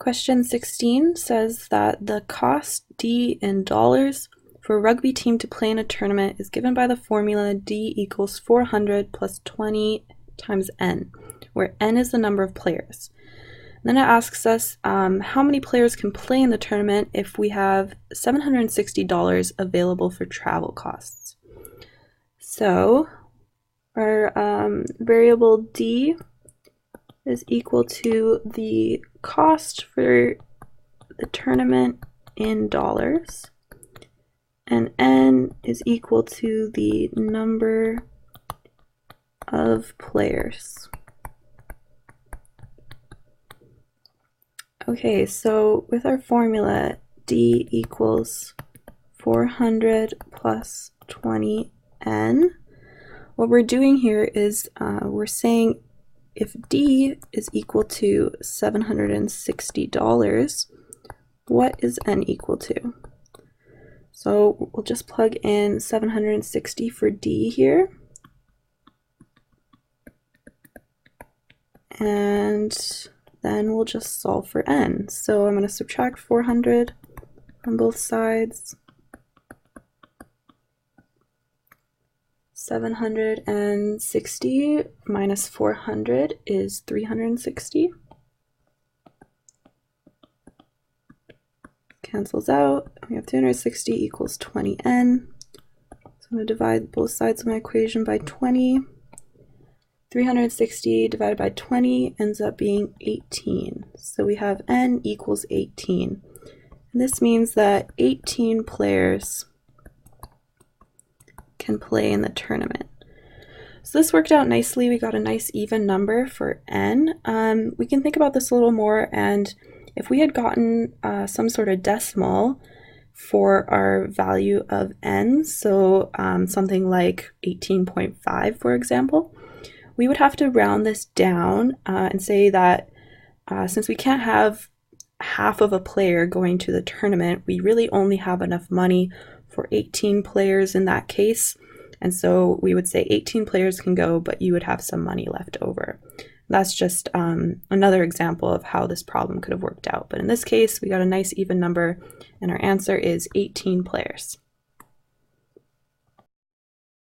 Question 16 says that the cost D in dollars for a rugby team to play in a tournament is given by the formula D equals 400 plus 20 times N, where N is the number of players. And then it asks us how many players can play in the tournament if we have $760 available for travel costs. So our variable D is equal to the cost for the tournament in dollars, and N is equal to the number of players. Okay, so with our formula, D equals 400 plus 20N, what we're doing here is we're saying if D is equal to $760, what is N equal to? So we'll just plug in 760 for D here. And then we'll just solve for N. So I'm going to subtract 400 from both sides. 760 minus 400 is 360. Cancels out. We have 260 equals 20N. So I'm going to divide both sides of my equation by 20. 360 divided by 20 ends up being 18. So we have N equals 18. And this means that 18 players can play in the tournament. So this worked out nicely. We got a nice even number for N. We can think about this a little more, and if we had gotten some sort of decimal for our value of N, so something like 18.5, for example, we would have to round this down and say that since we can't have half of a player going to the tournament, we really only have enough money for 18 players in that case. And so we would say 18 players can go, but you would have some money left over. That's just another example of how this problem could have worked out. But in this case, we got a nice even number, and our answer is 18 players.